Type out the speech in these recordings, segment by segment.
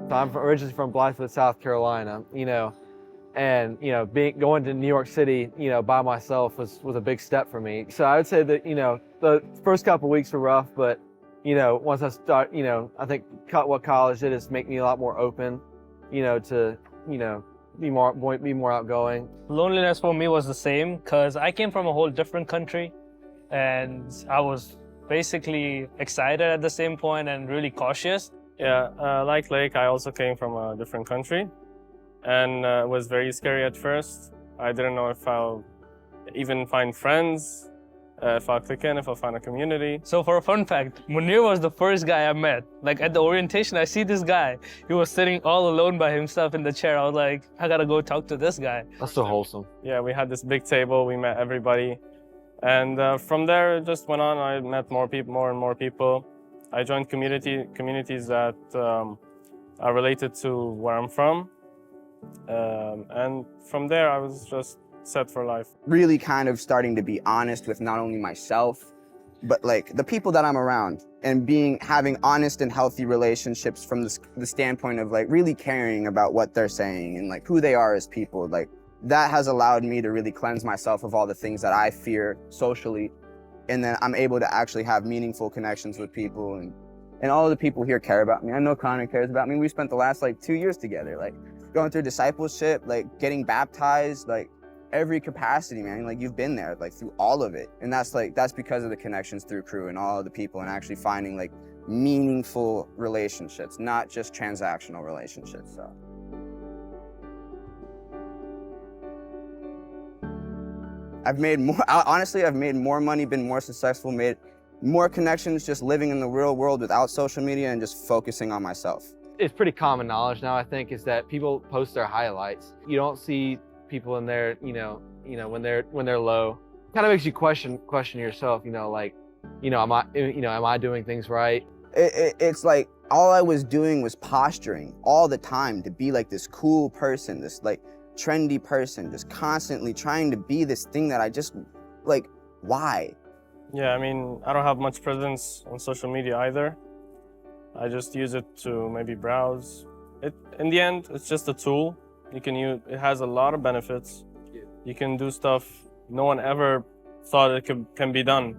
So I'm originally from Blythewood, South Carolina, and going to New York City, by myself was a big step for me. So I would say that the first couple of weeks were rough, but once I start, I think what college did is make me a lot more open, to be more outgoing. Loneliness for me was the same because I came from a whole different country, and I was basically excited at the same point and really cautious. Yeah, like Lake, I also came from a different country, and it was very scary at first. I didn't know if I'll even find friends, if I'll click in, if I'll find a community. So for a fun fact, Munir was the first guy I met. Like at the orientation, I see this guy. He was sitting all alone by himself in the chair. I was like, I gotta go talk to this guy. That's so wholesome. Yeah, we had this big table, we met everybody. And from there, it just went on. I met more and more people. I joined communities that are related to where I'm from. And from there, I was just set for life. Really kind of starting to be honest with not only myself, but like the people that I'm around, and having honest and healthy relationships from the standpoint of like really caring about what they're saying and like who they are as people. Like that has allowed me to really cleanse myself of all the things that I fear socially. And then I'm able to actually have meaningful connections with people, and all of the people here care about me. I know Connor cares about me. We spent the last like 2 years together, like going through discipleship, like getting baptized, like every capacity, man. Like you've been there, like through all of it. And that's because of the connections through Crew and all of the people, and actually finding like meaningful relationships, not just transactional relationships. So. I've made more money, been more successful, made more connections just living in the real world without social media and just focusing on myself. It's pretty common knowledge now, I think, is that people post their highlights. You don't see people in there, when they're low. Kind of makes you question yourself, am I doing things right? It's like all I was doing was posturing all the time to be like this cool person, this like trendy person, just constantly trying to be this thing that I just like, why? Yeah, I mean, I don't have much presence on social media either. I just use it to maybe browse. In the end, it's just a tool you can use. It has a lot of benefits. You can do stuff no one ever thought it can be done.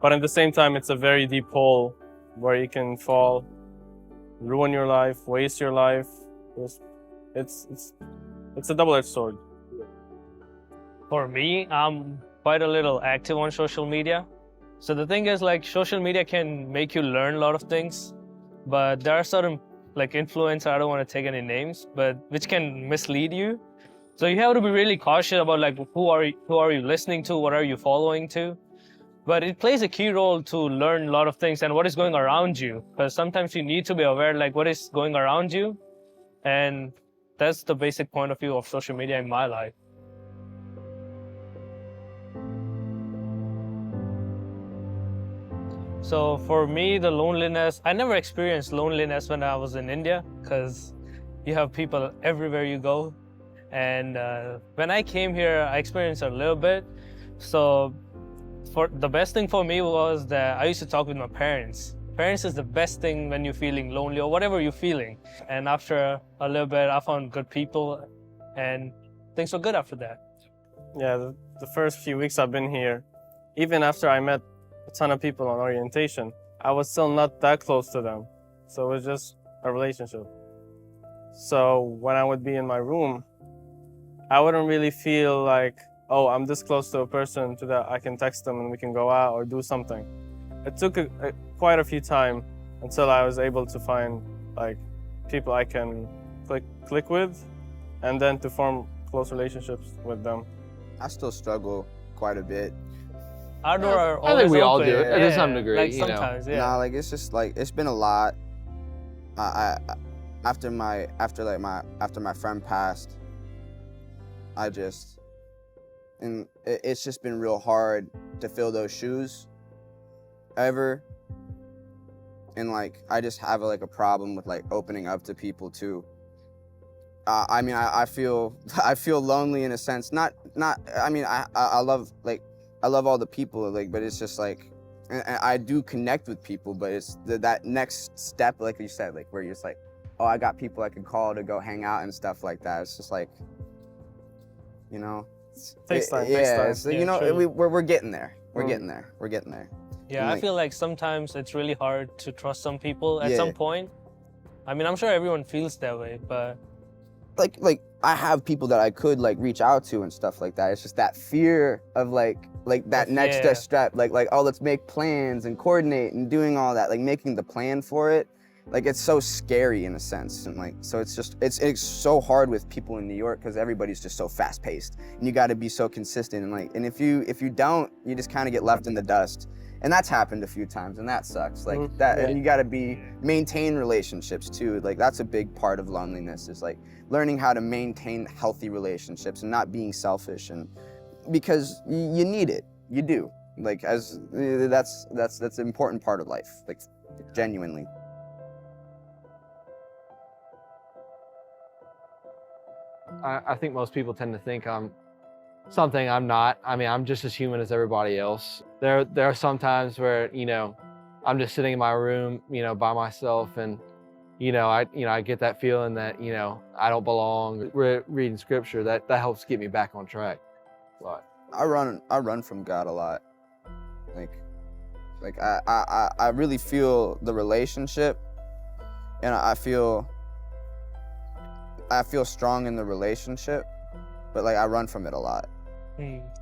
But at the same time, it's a very deep hole where you can fall, ruin your life, waste your life. It's a double-edged sword. For me, I'm quite a little active on social media. So the thing is, like, social media can make you learn a lot of things, but there are certain like influencers, I don't want to take any names, but which can mislead you. So you have to be really cautious about like who are you listening to, what are you following to. But it plays a key role to learn a lot of things and what is going around you, because sometimes you need to be aware like what is going around you, and that's the basic point of view of social media in my life. So for me, the loneliness, I never experienced loneliness when I was in India, because you have people everywhere you go. And when I came here, I experienced a little bit. So the best thing for me was that I used to talk with my parents. Parents is the best thing when you're feeling lonely or whatever you're feeling. And after a little bit, I found good people and things were good after that. Yeah, the first few weeks I've been here, even after I met a ton of people on orientation, I was still not that close to them. So it was just a relationship. So when I would be in my room, I wouldn't really feel like, oh, I'm this close to a person to that I can text them and we can go out or do something. It took quite a few time until I was able to find like people I can click with, and then to form close relationships with them. I still struggle quite a bit. Our door are I always think we all open. do it to some degree. Like sometimes, yeah. Nah, like it's just like it's been a lot. After my friend passed, it's just been real hard to fill those shoes ever. And like I just have like a problem with like opening up to people too. I mean, I feel lonely in a sense. Not. I mean, I love all the people, like, but it's just like, and I do connect with people, but it's that next step, like you said, like where you're just like, oh, I got people I can call to go hang out and stuff like that. It's just like, you know, Takes time. Yeah, Takes time. it's, Yeah, you know, true. we're getting there. We're Mm. getting there. We're getting there. Yeah, And, I like- feel like sometimes it's really hard to trust some people at Yeah. some point. I mean, I'm sure everyone feels that way, but Like I have people that I could like reach out to and stuff like that. It's just that fear of like that next Yeah. step, like oh, let's make plans and coordinate and doing all that, like making the plan for it. Like it's so scary in a sense, and like so it's just it's so hard with people in New York because everybody's just so fast paced, and you got to be so consistent, and if you don't, you just kind of get left in the dust, and that's happened a few times, and that sucks. Like Mhm. that, Yeah. and you got to maintain relationships too. Like that's a big part of loneliness is like learning how to maintain healthy relationships and not being selfish, and because you need it, you do. Like as that's an important part of life, like genuinely. I think most people tend to think I'm something I'm not. I mean, I'm just as human as everybody else. There are some times where, you know, I'm just sitting in my room, you know, by myself, and I get that feeling that, you know, I don't belong. Reading scripture, that helps get me back on track. But I run from God a lot. Like I really feel the relationship, and I feel strong in the relationship, but like I run from it a lot.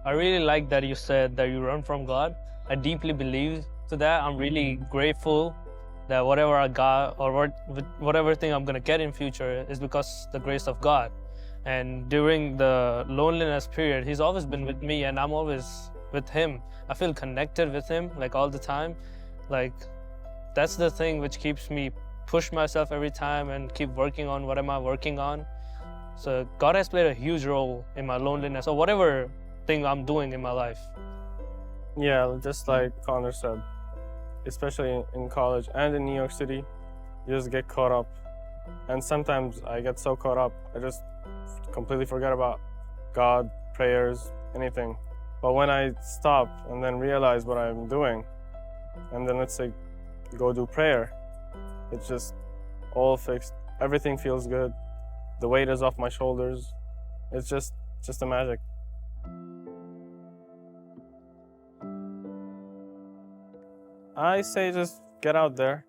I really like that you said that you run from God. I deeply believe to that. I'm really grateful that whatever I got or whatever thing I'm gonna get in future is because the grace of God. And during the loneliness period, He's always been with me, and I'm always with Him. I feel connected with Him like all the time. Like that's the thing which keeps me push myself every time and keep working on what am I working on. So God has played a huge role in my loneliness or whatever thing I'm doing in my life. Yeah, just like Connor said, especially in college and in New York City, you just get caught up. And sometimes I get so caught up, I just completely forget about God, prayers, anything. But when I stop and then realize what I'm doing, and then let's say go do prayer, it's just all fixed. Everything feels good. The weight is off my shoulders. It's just a magic. I say just get out there.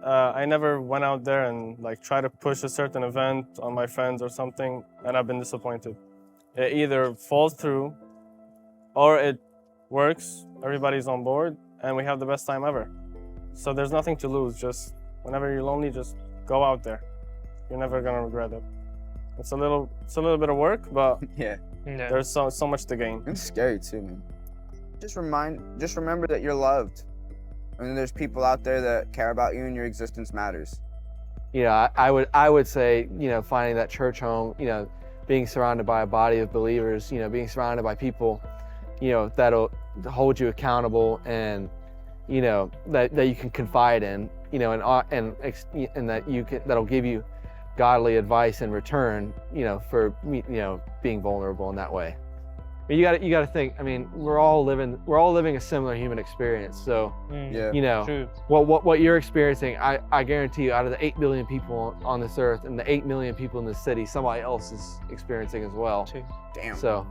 I never went out there and like try to push a certain event on my friends or something, and I've been disappointed. It either falls through or it works, everybody's on board, and we have the best time ever. So there's nothing to lose. Just whenever you're lonely, just go out there. You're never gonna regret it. It's a little bit of work, but Yeah, Yeah. there's so much to gain. it's scary too, man. Just remember that you're loved. I mean, there's people out there that care about you, and your existence matters. you know, I would say, you know, finding that church home, you know, being surrounded by a body of believers, you know, being surrounded by people, you know, that'll hold you accountable, and you know that you can confide in, you know, and that'll give you godly advice in return, you know, for being vulnerable in that way. But you got to think. I mean, we're all living a similar human experience. So Yeah. you know True. what you're experiencing, I guarantee you, out of the 8 billion people on this earth and the 8 million people in this city, somebody else is experiencing as well. True. Damn. So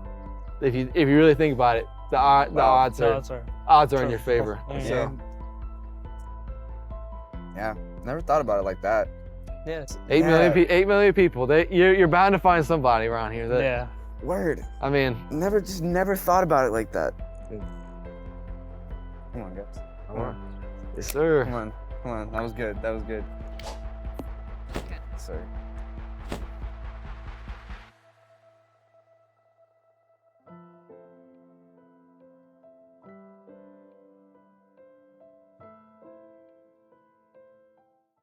if you really think about it, the odds The are odds are in your favor. Yeah. So Yeah. Never thought about it like that. yes. 8 million Yeah. 8 million people. You're bound to find somebody around here that Yeah. Word. I mean, Never thought about it like that. Come on, guys. Come on. yes sir. Come on. That was good. Sorry.